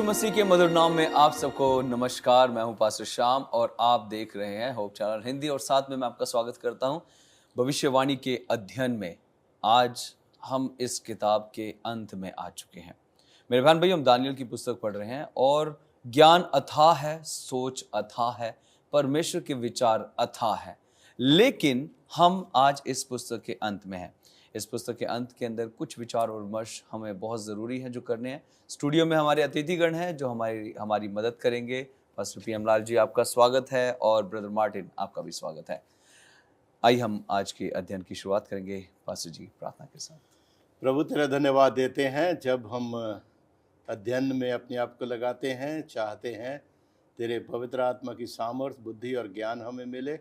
यीशु मसीह के मधुर नाम में आप सबको नमस्कार। मैं हूं पास्टर श्याम और आप देख रहे हैं होप चैनल हिंदी और साथ में मैं आपका स्वागत करता हूं भविष्यवाणी के अध्ययन में। आज हम इस किताब के अंत में आ चुके हैं। मेरे बहन भाई, हम दानियल की पुस्तक पढ़ रहे हैं और ज्ञान अथाह है, सोच अथाह है, परमेश्वर के विचार अथाह है। लेकिन हम आज इस पुस्तक के अंत में हैं। इस पुस्तक के अंत के अंदर कुछ विचार और विमर्श हमें बहुत ज़रूरी है जो करने हैं। स्टूडियो में हमारे अतिथिगण हैं जो हमारी मदद करेंगे। Pastor P M Lal ji, आपका स्वागत है और ब्रदर मार्टिन, आपका भी स्वागत है। आइए हम आज के अध्ययन की शुरुआत करेंगे पास्टर जी प्रार्थना के साथ। प्रभु तेरा धन्यवाद देते हैं जब हम अध्ययन में अपने आप को लगाते हैं, चाहते हैं तेरे पवित्र आत्मा की सामर्थ्य, बुद्धि और ज्ञान हमें मिले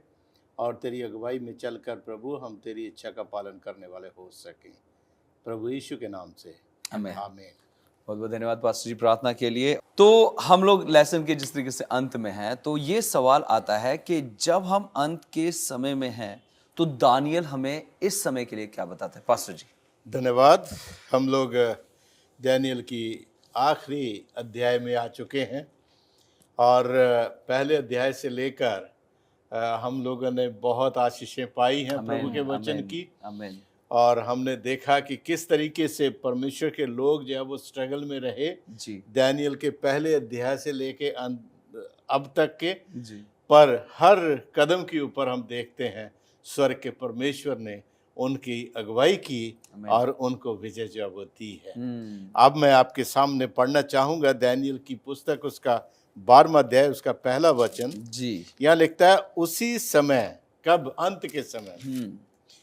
और तेरी अगुवाई में चलकर प्रभु हम तेरी इच्छा का पालन करने वाले हो सकें। प्रभु यीशु के नाम से आमीन। आमीन। बहुत बहुत धन्यवाद पास्टर जी प्रार्थना के लिए। तो हम लोग लेसन के जिस तरीके से अंत में हैं, तो ये सवाल आता है कि जब हम अंत के समय में हैं तो दानियल हमें इस समय के लिए क्या बताता है? पास्टर जी धन्यवाद। हम लोग दानियल की आखिरी अध्याय में आ चुके हैं और पहले अध्याय से लेकर हम लोगों ने बहुत आशीषें पाई हैं प्रभु के वचन की। आमीन। और हमने देखा कि किस तरीके से परमेश्वर के लोग जो है वो स्ट्रगल में रहे जी दानियल के पहले अध्याय से लेके अब तक के। जी पर हर कदम के ऊपर हम देखते हैं स्वर्ग के परमेश्वर ने उनकी अगुवाई की और उनको विजय जो वो दी है। अब मैं आपके सामने पढ़ना चाहूंगा दानियल की पुस्तक, उसका 12वां अध्याय, उसका पहला वचन। जी यहाँ लिखता है, उसी समय, कब? अंत के समय,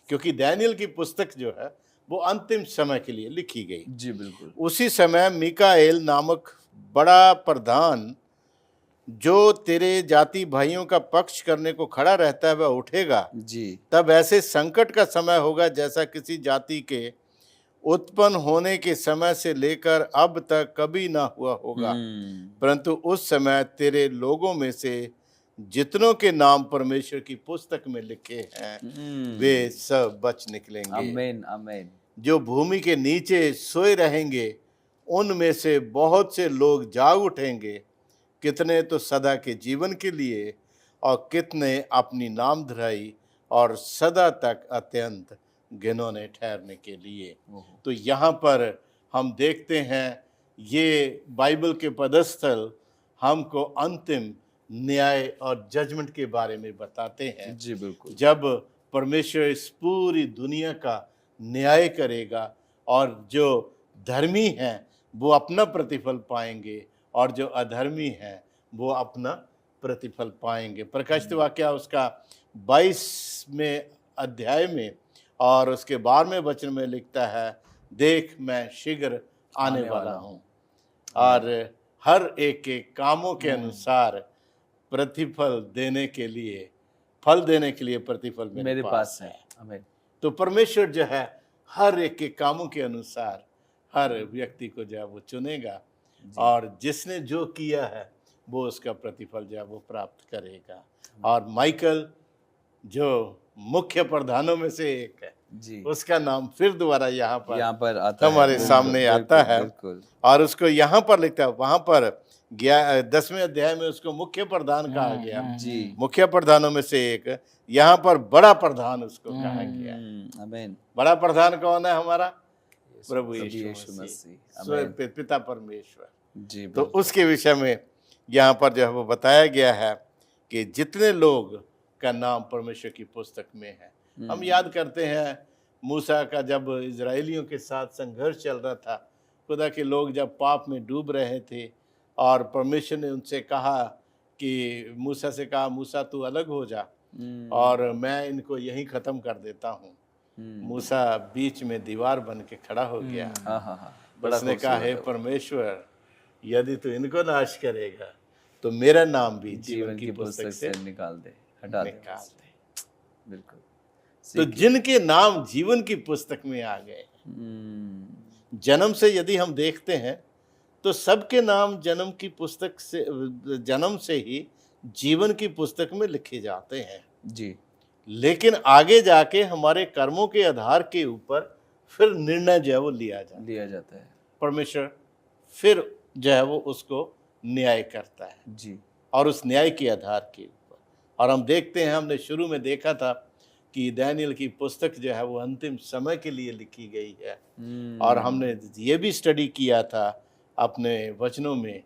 क्योंकि दानियल की पुस्तक जो है वो अंतिम समय के लिए लिखी गई। जी बिल्कुल। उसी समय मीकाएल नामक बड़ा प्रधान जो तेरे जाति भाइयों का पक्ष करने को खड़ा रहता है वह उठेगा। जी तब ऐसे संकट का समय होगा जैसा किसी जाति के उत्पन्न होने के समय से लेकर अब तक कभी ना हुआ होगा। परंतु उस समय तेरे लोगों में से जितनों के नाम परमेश्वर की पुस्तक में लिखे हैं वे सब बच निकलेंगे। आमीन आमीन। जो भूमि के नीचे सोए रहेंगे उनमें से बहुत से लोग जाग उठेंगे, कितने तो सदा के जीवन के लिए और कितने अपनी नामधराई और सदा तक अत्यंत घिनौने ठहरने के लिए। तो यहाँ पर हम देखते हैं ये बाइबल के पदस्थल हमको अंतिम न्याय और जजमेंट के बारे में बताते हैं। जी बिल्कुल। जब परमेश्वर इस पूरी दुनिया का न्याय करेगा और जो धर्मी हैं वो अपना प्रतिफल पाएंगे और जो अधर्मी हैं वो अपना प्रतिफल पाएंगे। प्रकाशित वाक्य उसका 22वें अध्याय में और उसके 12वें वचन में लिखता है, देख मैं शीघ्र आने वाला हूँ और हर एक के कामों के अनुसार प्रतिफल देने के लिए, फल देने के लिए प्रतिफल मेरे पास है। आमीन। तो परमेश्वर जो है हर एक के कामों के अनुसार हर व्यक्ति को जो है वो चुनेगा और जिसने जो किया है वो उसका प्रतिफल जो है वो प्राप्त करेगा। और माइकल जो मुख्य प्रधानों में से एक है जी, उसका नाम फिर दोबारा यहाँ पर आता हमारे है। सामने आता है बिल्कुल। और उसको यहाँ पर लिखता है, वहां पर 10वें अध्याय में उसको मुख्य प्रधान कहा गया। जी मुख्य प्रधानों में से एक, यहाँ पर बड़ा प्रधान उसको कहा गया। आमीन। बड़ा प्रधान कौन है? हमारा प्रभु यीशु यीशु मसीह। मसीह, पिता परमेश्वर। जी तो उसके विषय में यहाँ पर जो है वो बताया गया है कि जितने लोग का नाम परमेश्वर की पुस्तक में है। हम याद करते हैं मूसा का जब इजराइलियों के साथ संघर्ष चल रहा था, खुदा के लोग जब पाप में डूब रहे थे और परमेश्वर ने उनसे कहा कि मूसा से कहा, मूसा तू अलग हो जा और मैं इनको यहीं ख़त्म कर देता हूँ। मूसा बीच में दीवार बन के खड़ा हो गया। उसने कहा, हे परमेश्वर, यदि तू इनको नाश करेगा तो मेरा नाम भी जीवन की पुस्तक से निकाल दे, हटा दे। बिल्कुल। तो जिनके नाम जीवन की पुस्तक में आ गए, जन्म से यदि हम देखते हैं तो सबके नाम जन्म की पुस्तक से, जन्म से ही जीवन की पुस्तक में लिखे जाते हैं जी। लेकिन आगे जाके हमारे कर्मों के आधार के ऊपर फिर निर्णय जो है वो लिया जाता है। है। परमेश्वर फिर जो है वो उसको न्याय करता है, जी। और उस न्याय के आधार के ऊपर। और हम देखते हैं, हमने शुरू में देखा था कि दानियल की पुस्तक जो है वो अंतिम समय के लिए लिखी गई है। और हमने ये भी स्टडी किया था अपने वचनों में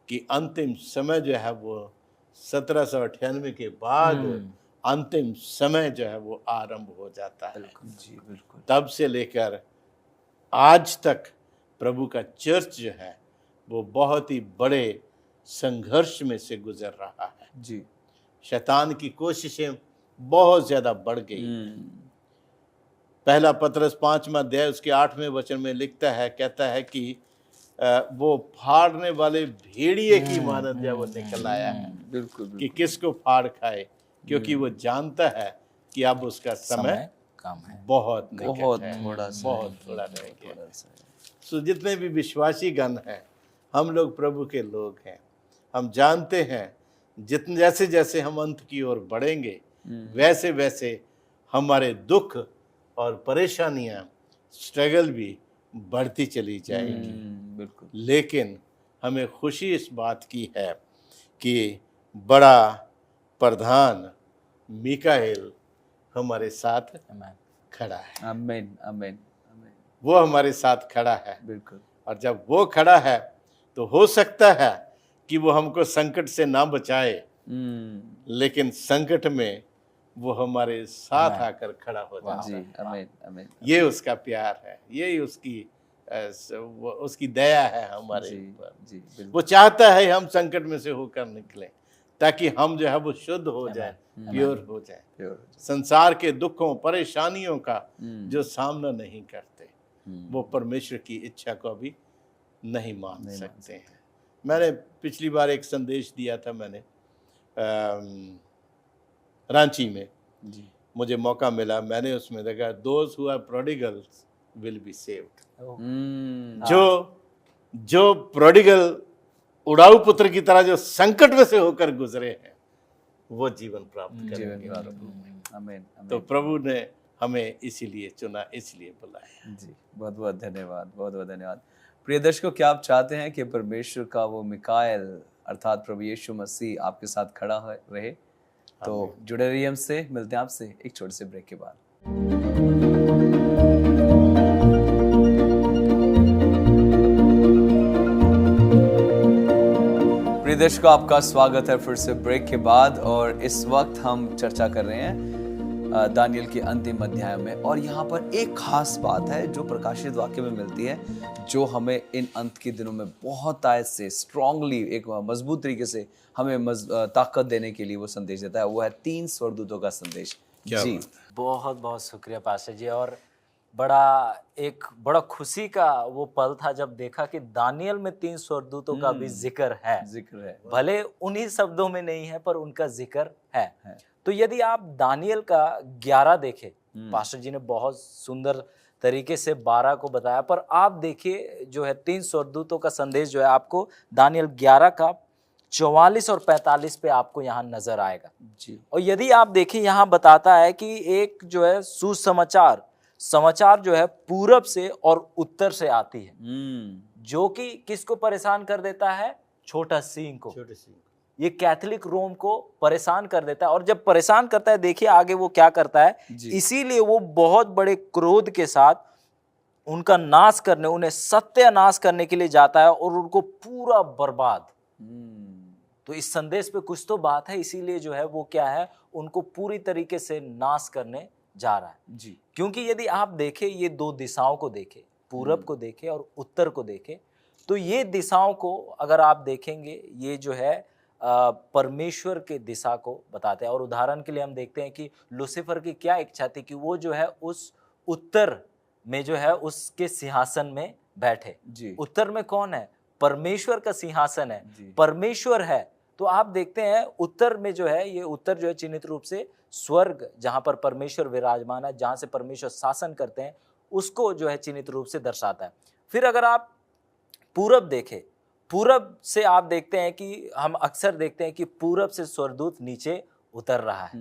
कि अंतिम समय जो है वो 1798 के बाद अंतिम समय जो है वो आरंभ हो जाता है। जी बिल्कुल। तब से लेकर आज तक प्रभु का चर्च जो है वो बहुत ही बड़े संघर्ष में से गुजर रहा है। जी। शैतान की कोशिशें बहुत ज्यादा बढ़ गई। पहला पतरस 5वां अध्याय उसके 8वें वचन में लिखता है, कहता है कि वो फाड़ने वाले भेड़िए की मानद जो वो निकल आया है। बिल्कुल कि किसको फाड़ खाए, क्योंकि वो जानता है कि अब उसका समय कम है, बहुत निकट बहुत है, थोड़ा सा बहुत थोड़ा रह गया। सो जितने भी विश्वासी गण हैं, हम लोग प्रभु के लोग हैं, हम जानते हैं जितने जैसे जैसे हम अंत की ओर बढ़ेंगे वैसे वैसे हमारे दुख और परेशानियां, स्ट्रगल भी बढ़ती चली जाएगी। बिल्कुल। लेकिन हमें खुशी इस बात की है कि बड़ा प्रधान मिकाएल हमारे साथ खड़ा है। आमीन आमीन आमीन। वो हमारे साथ खड़ा है। बिल्कुल। और जब वो खड़ा है तो हो सकता है कि वो हमको संकट से ना बचाए, लेकिन संकट में वो हमारे साथ आकर खड़ा हो जाता जी। है। आमीन आमीन। ये उसका प्यार है, यही उसकी दया है हमारे जी ऊपर। जी बिल्कुल। वो चाहता है हम संकट में से होकर निकलें, ताकि हम जो है वो शुद्ध हो जाए, प्योर हो जाए, संसार के दुखों परेशानियों का जो सामना नहीं करते, वो परमेश्वर की इच्छा को अभी नहीं मान सकते हैं। मैंने पिछली बार एक संदेश दिया था, मैंने रांची में जी। मुझे मौका मिला, मैंने उसमें देखा those who are prodigals will be saved. जो प्रोडिगल उड़ाऊ पुत्र की तरह जो संकट में से होकर गुजरे हैं, वो जीवन प्राप्त करेंगे प्रभु में। आमीन। तो प्रभु ने हमें इसीलिए चुना, इसलिए बुलाया। जी बहुत बहुत धन्यवाद, बहुत बहुत धन्यवाद। प्रिय दर्शकों, क्या आप चाहते हैं कि परमेश्वर का वो मिकाएल अर्थात प्रभु यीशु मसीह आपके साथ खड़ा रहे? तो जुड़े रहिए हमसे, मिलते हैं आपसे एक छोटे से ब्रेक के बाद। प्रिय दर्शकों, आपका स्वागत है फिर से ब्रेक के बाद। और इस वक्त हम चर्चा कर रहे हैं दानियल के अंतिम अध्याय में। और यहाँ पर एक खास बात है जो प्रकाशित वाक्य में मिलती है, जो हमें इन अंत के दिनों में बहुत आयत से स्ट्रांगली, एक मजबूत तरीके से हमें ताकत देने के लिए वो संदेश देता है। वो है 3 स्वर्गदूतों का संदेश। जी बहुत बहुत शुक्रिया पास्टर जी। और बड़ा खुशी का वो पल था जब देखा कि दानियल में 3 स्वर्गदूतों का भी जिक्र है। भले उन्हीं शब्दों में नहीं है, पर उनका जिक्र है। तो यदि आप दानियल का 11 देखें, पास्टर जी ने बहुत सुंदर तरीके से 12 को बताया, पर आप देखिए जो है 3 स्वर्गदूतों का संदेश जो है आपको दानियल 11 का 44 और 45 पे आपको यहाँ नजर आएगा जी। और यदि आप देखें, यहाँ बताता है कि एक जो है समाचार जो है पूरब से और उत्तर से आती है, जो कि किसको परेशान कर देता है? छोटा सिंह को। ये कैथोलिक रोम को परेशान कर देता है। और जब परेशान करता है, देखिए आगे वो क्या करता है। इसीलिए वो बहुत बड़े क्रोध के साथ उनका नाश करने, उन्हें सत्यानाश करने के लिए जाता है और उनको पूरा बर्बाद। तो इस संदेश पे कुछ तो बात है, इसीलिए जो है वो क्या है, उनको पूरी तरीके से नाश करने जा रहा है जी। क्योंकि यदि आप देखें, ये 2 दिशाओं को देखें, पूरब को देखें और उत्तर को देखें, तो ये दिशाओं को अगर आप देखेंगे, ये जो है परमेश्वर के दिशा को बताते हैं। और उदाहरण के लिए हम देखते हैं कि लूसीफर की क्या इच्छा थी कि वो जो है उस उत्तर में जो है उसके सिंहासन में बैठे जी। उत्तर में कौन है? परमेश्वर का सिंहासन है, परमेश्वर है। तो आप देखते हैं उत्तर में जो है, ये उत्तर जो है चिन्हित रूप से स्वर्ग, जहां पर परमेश्वर विराजमान है, जहां से परमेश्वर शासन करते हैं, उसको जो है चिन्हित रूप से दर्शाता है। फिर अगर आप पूरब देखें, पूरब से आप देखते हैं कि हम अक्सर देखते हैं कि पूरब से स्वर्गदूत नीचे उतर रहा है।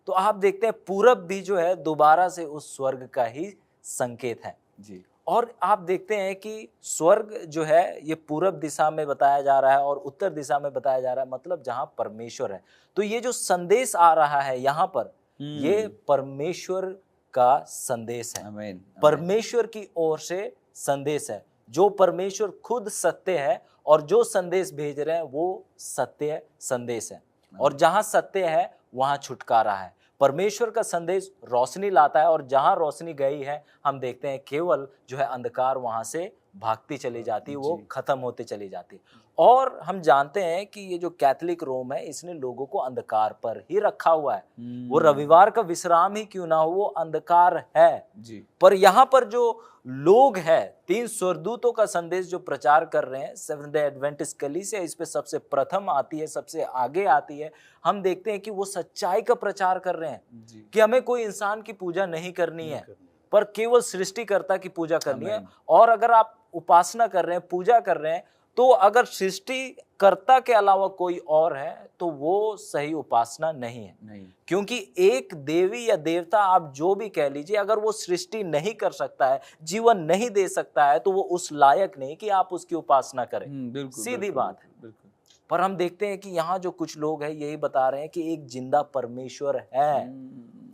तो आप देखते हैं पूरब भी जो है दोबारा से उस स्वर्ग का ही संकेत है। जी। और आप देखते हैं कि स्वर्ग जो है ये पूरब दिशा में बताया जा रहा है और उत्तर दिशा में बताया जा रहा है, मतलब जहां परमेश्वर है। तो ये जो संदेश आ रहा है यहाँ पर, ये परमेश्वर का संदेश है, आमीन, आमीन। परमेश्वर की ओर से संदेश है। जो परमेश्वर खुद सत्य है और जो संदेश भेज रहे हैं वो सत्य संदेश है। और जहां सत्य है वहां छुटकारा है। परमेश्वर का संदेश रोशनी लाता है और जहां रोशनी गई है हम देखते हैं केवल जो है अंधकार वहां से भागती चली जाती है, वो खत्म होती चली जाती है। और हम जानते हैं कि ये जो कैथोलिक रोम है इसने लोगों को अंधकार पर ही रखा हुआ है। वो रविवार का विश्राम ही क्यों ना हो, वो अंधकार है जी। पर यहाँ पर जो लोग हैं, 3 स्वर्गदूतों का संदेश जो प्रचार कर रहे हैं, सेवंथ डे एडवेंटिस्ट कलीसिया इस पे सबसे प्रथम आती है, सबसे आगे आती है। हम देखते हैं कि वो सच्चाई का प्रचार कर रहे हैं जी। कि हमें कोई इंसान की पूजा नहीं करनी है पर केवल सृष्टिकर्ता की पूजा करनी है। आमीन। और अगर आप उपासना कर रहे हैं, पूजा कर रहे हैं, तो अगर सृष्टिकर्ता के अलावा कोई और है तो वो सही उपासना नहीं है। नहीं। क्योंकि एक देवी या देवता आप जो भी कह लीजिए, अगर वो सृष्टि नहीं कर सकता है, जीवन नहीं दे सकता है, तो वो उस लायक नहीं कि आप उसकी उपासना करें। बिल्कुल, सीधी बिल्कुल, बात है। बिल्कुल। पर हम देखते हैं कि यहाँ जो कुछ लोग हैं यही बता रहे हैं कि एक जिंदा परमेश्वर है,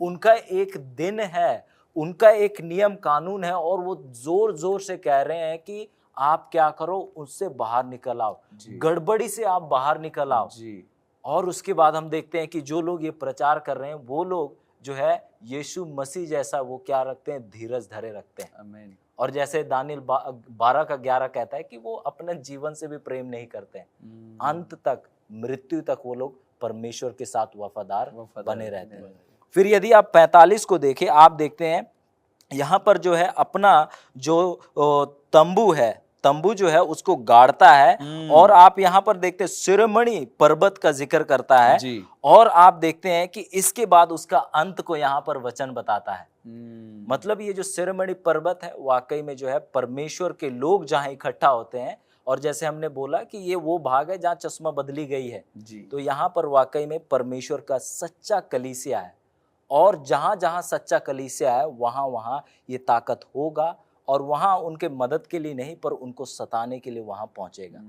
उनका एक दिन है, उनका एक नियम कानून है और वो जोर जोर से कह रहे हैं कि आप क्या करो, उससे बाहर निकल आओ, गड़बड़ी से आप बाहर निकल आओ जी। और उसके बाद हम देखते हैं कि जो लोग ये प्रचार कर रहे हैं वो लोग जो है यीशु मसीह जैसा वो क्या रखते हैं, धीरज धरे रखते हैं। आमीन। और जैसे दानियल 12:11 कहता है कि वो अपने जीवन से भी प्रेम नहीं करते हैं, अंत तक, मृत्यु तक वो लोग परमेश्वर के साथ वफादार बने रहते हैं। फिर यदि आप 45 को देखें, आप देखते हैं यहाँ पर जो है अपना जो तंबू है, तंबू जो है उसको गाड़ता है। और आप यहाँ पर देखते हैं शिरोमणि पर्वत का जिक्र करता है जी। और आप देखते हैं कि इसके बाद उसका अंत को यहाँ पर वचन बताता है। मतलब ये जो शिरोमणि पर्वत है वाकई में जो है परमेश्वर के लोग जहाँ इकट्ठा होते हैं, और जैसे हमने बोला कि ये वो भाग है जहाँ चश्मा बदली गई है जी। तो यहाँ पर वाकई में परमेश्वर का सच्चा कलीसिया है। और जहां जहां सच्चा कलीसिया है वहां वहां ये ताकत होगा और वहां उनके मदद के लिए नहीं पर उनको सताने के लिए वहां पहुंचेगा।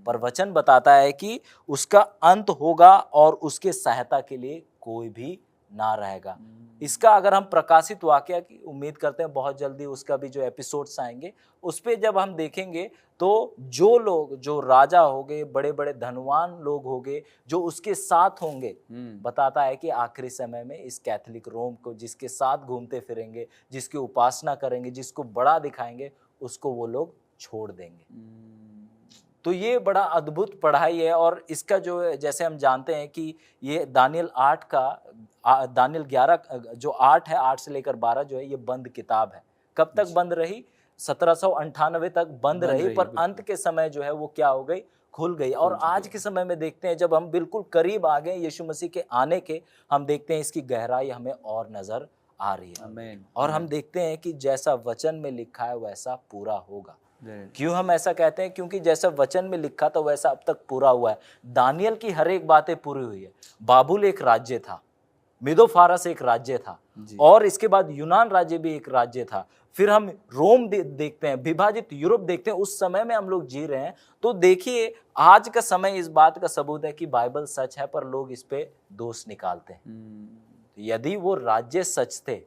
पर वचन बताता है कि उसका अंत होगा और उसके सहायता के लिए कोई भी ना रहेगा। इसका अगर हम प्रकाशित वाकया की उम्मीद करते हैं बहुत जल्दी उसका भी जो एपिसोड्स आएंगे उस पे जब हम देखेंगे तो जो लोग, जो राजा होंगे, बड़े बड़े धनवान लोग होंगे जो उसके साथ होंगे, बताता है कि आखिरी समय में इस कैथोलिक रोम को जिसके साथ घूमते फिरेंगे, जिसकी उपासना करेंगे, जिसको बड़ा दिखाएंगे, उसको वो लोग छोड़ देंगे। तो ये बड़ा अद्भुत पढ़ाई है। और इसका जो है जैसे हम जानते हैं कि ये दानियल 8 का दानियल 11 जो 8 है, 8 से लेकर 12 जो है ये बंद किताब है। कब तक बंद रही? 1798 तक बंद रही, पर अंत के समय जो है वो क्या हो गई, खुल गई। और आज के समय में देखते हैं जब हम बिल्कुल करीब आ गए यीशु मसीह के आने के, हम देखते हैं इसकी गहराई हमें और नजर आ रही है। आमीन। और हम देखते हैं कि जैसा वचन में लिखा है वैसा पूरा होगा। क्यों हम ऐसा कहते हैं? क्योंकि जैसा वचन में लिखा था वैसा अब तक पूरा हुआ है। दानियल की हर एक बातें पूरी हुई है। बाबुल एक राज्य था, मेदो फारस एक राज्य था और इसके बाद यूनान राज्य भी एक राज्य था। फिर हम रोम देखते हैं, विभाजित यूरोप देखते हैं, उस समय में हम लोग जी रहे हैं। तो देखिए आज का समय इस बात का सबूत है कि बाइबल सच है पर लोग इस पे दोष निकालते हैं। यदि वो राज्य सच थे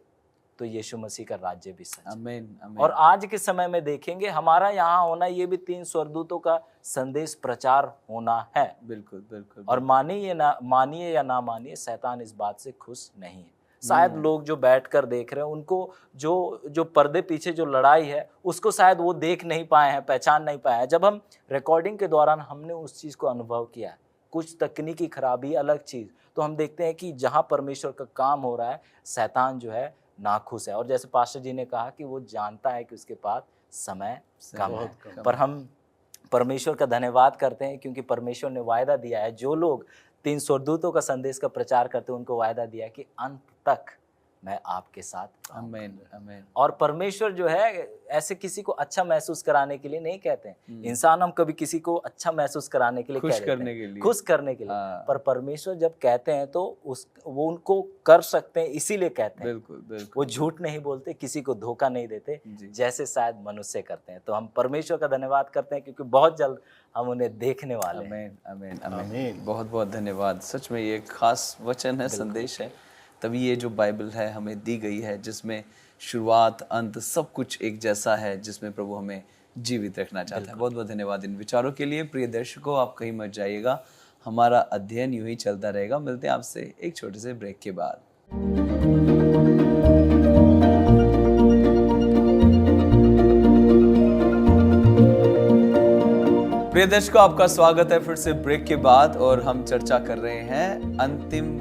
तो यीशु मसीह का राज्य भी सच। आमीन, आमीन। और आज के समय में देखेंगे हमारा यहाँ होना, ये भी 3 स्वर्गदूतों का संदेश प्रचार होना है। बिल्कुल, बिल्कुल। और मानिए या ना मानिए, शैतान इस बात से खुश नहीं है। शायद लोग जो बैठकर देख रहे हैं उनको जो पर्दे पीछे जो लड़ाई है उसको शायद वो देख नहीं पाए हैं, पहचान नहीं पाए हैं। जब हम रिकॉर्डिंग के दौरान हमने उस चीज को अनुभव किया है, कुछ तकनीकी खराबी अलग चीज, तो हम देखते हैं कि जहाँ परमेश्वर का काम हो रहा है शैतान जो है नाखुश है। और जैसे पास्टर जी ने कहा कि वो जानता है कि उसके पास समय कम है, पर हम परमेश्वर का धन्यवाद करते हैं क्योंकि परमेश्वर ने वायदा दिया है, जो लोग 3 स्वर्गदूतों का संदेश का प्रचार करते हैं उनको वायदा दिया है कि अंत तक मैं आपके साथ काम आमीन करूंगा। आमीन और परमेश्वर जो है ऐसे किसी को अच्छा महसूस कराने के लिए नहीं कहते हैं। इंसान हम कभी किसी को अच्छा महसूस कराने के लिए खुश कह देते करने हैं, के लिए। खुश करने के लिए। हाँ। पर परमेश्वर जब कहते हैं तो वो उनको कर सकते हैं, इसीलिए कहते हैं। बिल्कुल बिल्कुल वो झूठ नहीं बोलते, किसी को धोखा नहीं देते, जी। जैसे शायद मनुष्य करते हैं। तो हम परमेश्वर का धन्यवाद करते हैं क्योंकि बहुत जल्द हम उन्हें देखने वाले हैं। आमीन आमीन आमीन आमीन। बहुत बहुत धन्यवाद। सच में ये एक खास वचन है, संदेश है। तभी ये जो बाइबल है हमें दी गई है, जिसमें शुरुआत अंत सब कुछ एक जैसा है, जिसमें प्रभु हमें जीवित रखना चाहता है। बहुत बहुत धन्यवाद इन विचारों के लिए। प्रिय दर्शकों, आप कहीं मत जाइएगा, हमारा अध्ययन यूं ही चलता रहेगा। मिलते हैं आपसे एक छोटे से ब्रेक के बाद। प्रिय दर्शकों, आपका स्वागत है फिर से ब्रेक के बाद, और हम चर्चा कर रहे हैं अंतिम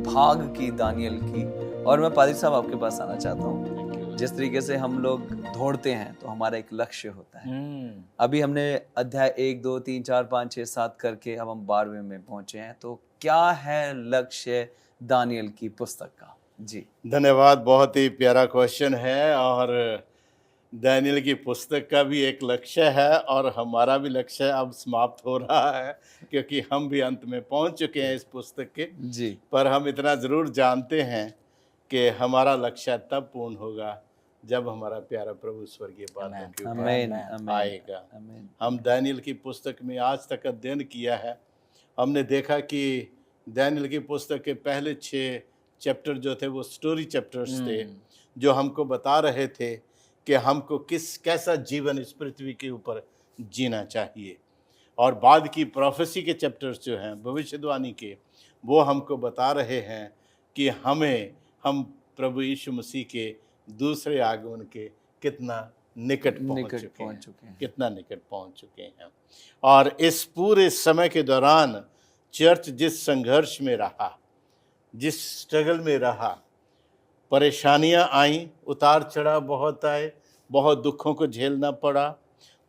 भाग की, दानियल की। और मैं पादिक साहब आपके पास आना चाहता हूँ। जिस तरीके से हम लोग दौड़ते हैं तो हमारा एक लक्ष्य होता है। अभी हमने अध्याय 1 2 3 4 5 6 7 करके अब हम 12वें में पहुंचे हैं। तो क्या है लक्ष्य दानियल की पुस्तक का? जी धन्यवाद। बहुत ही प्यारा क्वेश्चन है। और दानियल की पुस्तक का भी एक लक्ष्य है और हमारा भी लक्ष्य अब समाप्त हो रहा है, क्योंकि हम भी अंत में पहुंच चुके हैं इस पुस्तक के। जी पर हम इतना ज़रूर जानते हैं कि हमारा लक्ष्य तब पूर्ण होगा जब हमारा प्यारा प्रभु स्वर्गीय बादलों के ऊपर आमीन आमीन आएगा। आमीन हम दानियल की पुस्तक में आज तक अध्ययन किया है। हमने देखा कि दानियल की पुस्तक के पहले 6 चैप्टर जो थे वो स्टोरी चैप्टर्स थे, जो हमको बता रहे थे कि हमको कैसा जीवन इस पृथ्वी के ऊपर जीना चाहिए। और बाद की प्रोफेसी के चैप्टर्स जो हैं, भविष्यवाणी के, वो हमको बता रहे हैं कि हम प्रभु यीशु मसीह के दूसरे आगमन के कितना निकट पहुंच चुके हैं, कितना निकट पहुंच चुके हैं। और इस पूरे समय के दौरान चर्च जिस संघर्ष में रहा, जिस स्ट्रगल में रहा, परेशानियां आईं, उतार चढ़ाव बहुत आए, बहुत दुखों को झेलना पड़ा,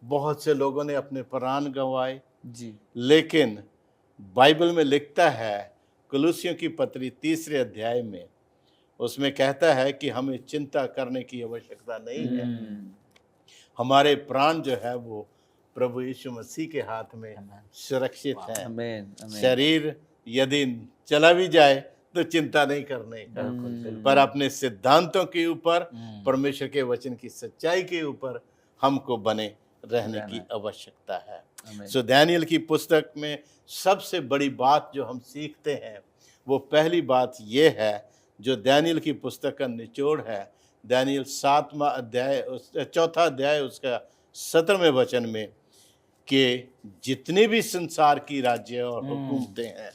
बहुत से लोगों ने अपने प्राण गंवाए। जी लेकिन बाइबल में लिखता है, कुलुसियों की पत्री 3 अध्याय में, उसमें कहता है कि हमें चिंता करने की आवश्यकता नहीं है। हमारे प्राण जो है वो प्रभु यीशु मसीह के हाथ में सुरक्षित है। आमीन आमीन शरीर यदि चला भी जाए तो चिंता नहीं करने का, पर अपने सिद्धांतों के ऊपर, परमेश्वर के वचन की सच्चाई के ऊपर हमको बने रहने की आवश्यकता है। सो दानियल की पुस्तक में सबसे बड़ी बात जो हम सीखते हैं, वो पहली बात ये है, जो दानियल की पुस्तक का निचोड़ है। दानियल 7वां अध्याय, 4था अध्याय, उसका 17वें वचन में, कि जितने भी संसार की राज्य और हुकूमतें हैं,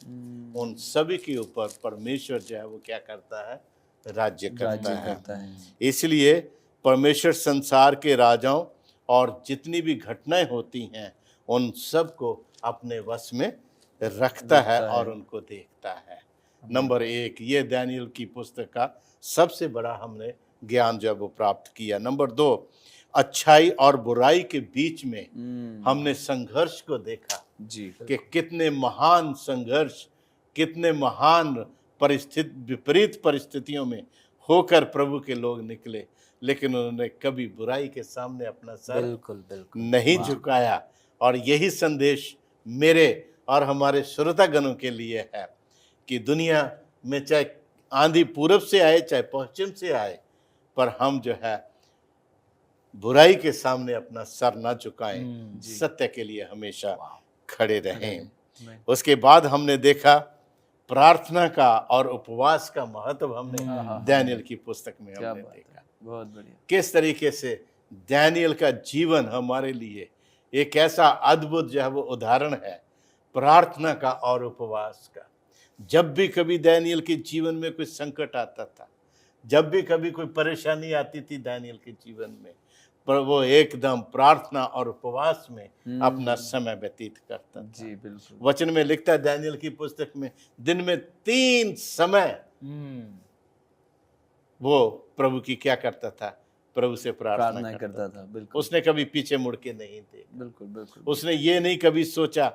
उन सभी के ऊपर परमेश्वर जो है वो क्या करता है? राज्य करता है। इसलिए परमेश्वर संसार के राजाओं और जितनी भी घटनाएं होती हैं, उन सब को अपने वश में रखता है और उनको देखता है। नंबर 1, ये दानियल की पुस्तक का सबसे बड़ा हमने ज्ञान जो है वो प्राप्त किया। नंबर 2, अच्छाई और बुराई के बीच में हमने संघर्ष को देखा जी कि कितने महान संघर्ष, कितने महान विपरीत परिस्थितियों में होकर प्रभु के लोग निकले, लेकिन उन्होंने कभी बुराई के सामने अपना सर बिल्कुल नहीं झुकाया। और यही संदेश मेरे और हमारे श्रोतागणों के लिए है कि दुनिया में चाहे आंधी पूरब से आए चाहे पश्चिम से आए, पर हम जो है बुराई के सामने अपना सर ना झुकाएं, सत्य के लिए हमेशा खड़े रहें। उसके बाद हमने देखा प्रार्थना का और उपवास का महत्व, हमने दानियल की पुस्तक में हमने देखा। बहुत बढ़िया। किस तरीके से दानियल का जीवन हमारे लिए एक ऐसा अद्भुत जो है वो उदाहरण है प्रार्थना का और उपवास का। जब भी कभी दानियल के जीवन में कोई संकट आता था, जब भी कभी कोई परेशानी आती थी दानियल के जीवन में, पर वो एकदम प्रार्थना और उपवास में अपना समय व्यतीत करता था। जी बिल्कुल। वचन में लिखता है दानियल की पुस्तक में, दिन में 3 समय वो प्रभु की क्या करता था? प्रभु से प्रार्थना करता था। बिल्कुल। उसने कभी पीछे मुड़ के नहीं देखा। बिल्कुल बिल्कुल। उसने ये नहीं कभी सोचा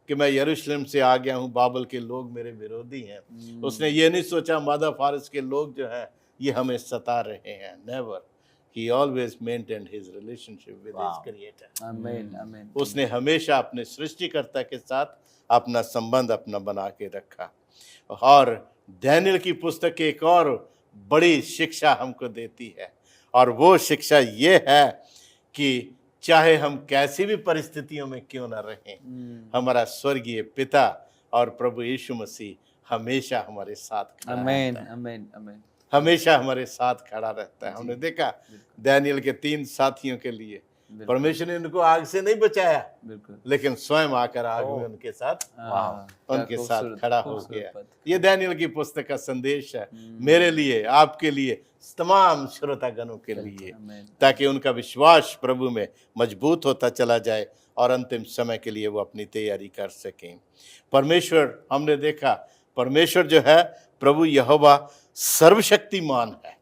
कि मैं यरूशलेम से आ गया हूँ, बाबल के लोग मेरे विरोधी हैं। उसने ये नहीं सोचा मादा फारस के लोग जो है ये हमें सता रहे हैं। Never, he always maintained his relationship with his creator. आमीन, आमीन। उसने हमेशा अपने सृष्टिकर्ता के साथ अपना संबंध अपना बना के रखा। और दानियेल की पुस्तक एक और बड़ी शिक्षा हमको देती है, और वो शिक्षा ये है कि चाहे हम कैसी भी परिस्थितियों में क्यों ना रहें, हमारा स्वर्गीय पिता और प्रभु यीशु मसीह हमेशा हमारे साथ खड़ा आमीन, रहता है। आमीन, आमीन। हमेशा हमारे साथ खड़ा रहता है। हमने देखा दानियेल के 3 साथियों के लिए परमेश्वर ने उनको आग से नहीं बचाया, बिल्कुल। लेकिन स्वयं आकर आग में उनके साथ उनके साथ खड़ा हो गया। ये दानियेल की पुस्तक का संदेश है मेरे लिए, आपके लिए, तमाम श्रोतागणों के लिए, ताकि उनका विश्वास प्रभु में मजबूत होता चला जाए और अंतिम समय के लिए वो अपनी तैयारी कर सकें। परमेश्वर, हमने देखा परमेश्वर जो है प्रभु यहोवा सर्वशक्तिमान है,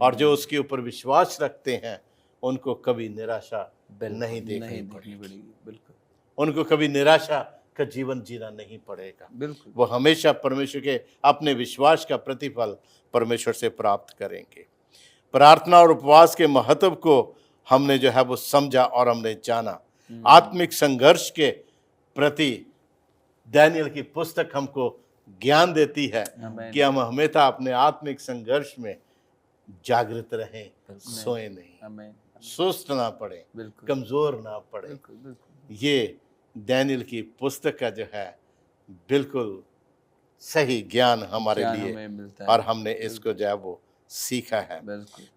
और जो उसके ऊपर विश्वास रखते हैं उनको कभी निराशा नहीं देखनी पड़ेगी। बिल्कुल, उनको कभी निराशा का जीवन जीना नहीं पड़ेगा। बिल्कुल। वो हमेशा परमेश्वर के अपने विश्वास का प्रतिफल परमेश्वर से प्राप्त करेंगे। प्रार्थना और उपवास के महत्व को हमने जो है वो समझा और हमने जाना। आत्मिक संघर्ष के प्रति दानियेल की पुस्तक हमको ज्ञान देती है कि हम हमेशा अपने आत्मिक संघर्ष में जागृत रहें, सोए नहीं, सुस्त ना पड़े, कमजोर ना पड़े। ये दानियेल की पुस्तक का जो है बिल्कुल सही ज्ञान हमारे लिए मिलता है, और हमने इसको जो है वो सीखा है।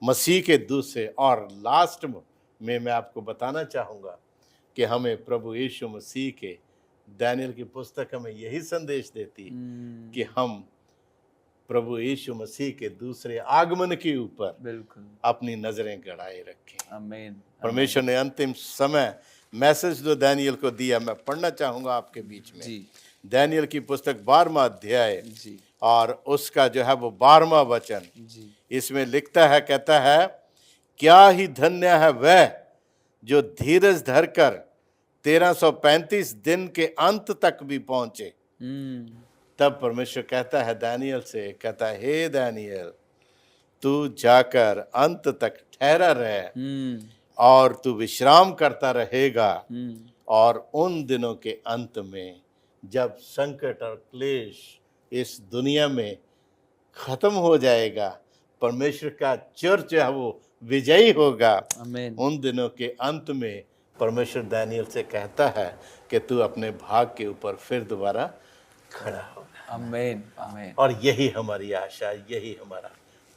मसीह के दूसरे और लास्ट में मैं आपको बताना चाहूँगा कि हमें प्रभु यीशु मसीह के दानियेल की पुस्तक हमें यही संदेश देती कि हम प्रभु यीशु मसीह के दूसरे आगमन के ऊपर अपनी नजरें गड़ाए रखें। आमीन। परमेश्वर ने अंतिम समय मैसेज जो दानियेल को दिया, मैं पढ़ना चाहूंगा आपके बीच में। दानियेल की पुस्तक 12वां अध्याय और उसका जो है वो 12वां वचन इसमें लिखता है, कहता है, क्या ही धन्य है वह जो धीरज धरकर 1335 दिन के अंत तक भी पहुंचे। तब परमेश्वर कहता है दानियेल से, कहता है, हे दानियेल, तू जाकर अंत तक ठहरा रहे और तू विश्राम करता रहेगा, और उन दिनों के अंत में जब संकट और क्लेश इस दुनिया में खत्म हो जाएगा, परमेश्वर का चर्च है वो विजयी होगा। उन दिनों के अंत में परमेश्वर दानियेल से कहता है कि तू अपने भाग के ऊपर फिर दोबारा खड़ा होगा। आमीन, आमीन। और यही हमारी आशा, यही हमारा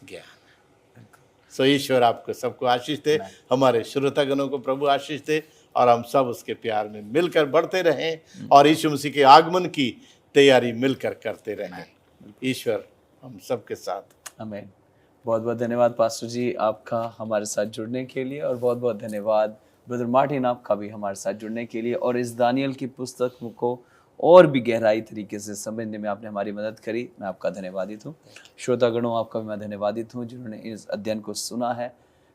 ज्ञान। सो ईश्वर आपको सबको आशीष दे, हमारे श्रोतागणों को प्रभु आशीष दे, और हम सब उसके प्यार में मिलकर बढ़ते रहें और यीशु मसीह के आगमन की तैयारी मिलकर करते रहें। ईश्वर हम सबके साथ। आमीन। बहुत बहुत धन्यवाद पास्टर जी आपका हमारे साथ जुड़ने के लिए, और बहुत बहुत धन्यवाद ब्रदर मार्टिन आपका भी हमारे साथ जुड़ने के लिए, और इस दानियेल की पुस्तक को और भी गहराई तरीके से समझने में आपने हमारी मदद करी। मैं आपका धन्यवादित हूँ। श्रोतागणों, आपका भी मैं धन्यवादित हूँ जिन्होंने इस अध्ययन को सुना है।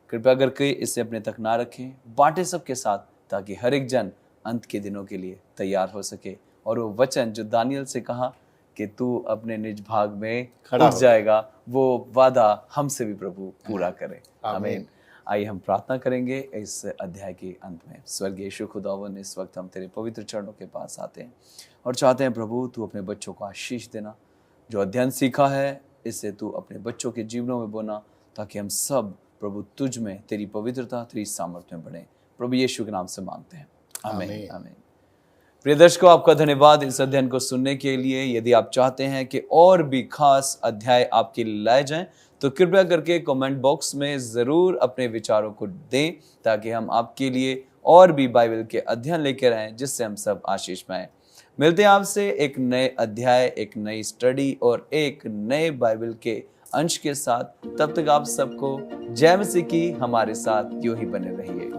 कृपया करके इसे अपने तक ना रखें, बांटें सबके साथ, ताकि हर एक जन अंत के दिनों के लिए तैयार हो सके, और वो वचन जो दानियेल से कहा कि तू अपने निज भाग में उठ जाएगा, वो वादा हमसे भी प्रभु पूरा करे। आमीन। आइए हम प्रार्थना करेंगे इस अध्याय के अंत में। स्वर्गीय यीशु खुदावन, इस वक्त हम तेरे पवित्र चरणों के पास आते हैं और चाहते हैं प्रभु तू अपने बच्चों को आशीष देना। जो अध्ययन सीखा है इससे तू अपने बच्चों के जीवनों में बोना, ताकि हम सब प्रभु तुझ में, तेरी पवित्रता, तेरी सामर्थ्य में बढ़े। प्रभु यीशु के नाम से मांगते हैं, आमीन, आमीन। प्रिय दर्शकों, आपका धन्यवाद इस अध्ययन को सुनने के लिए। यदि आप चाहते हैं कि और भी खास अध्याय आपके लिए लाए जाएं, तो कृपया करके कमेंट बॉक्स में ज़रूर अपने विचारों को दें, ताकि हम आपके लिए और भी बाइबल के अध्ययन लेकर आएँ, जिससे हम सब आशीष पाएं। मिलते हैं आपसे एक नए अध्याय, एक नई स्टडी और एक नए बाइबल के अंश के साथ। तब तक आप सबको जय मसीह की हमारे साथ यूं ही बने रहिए।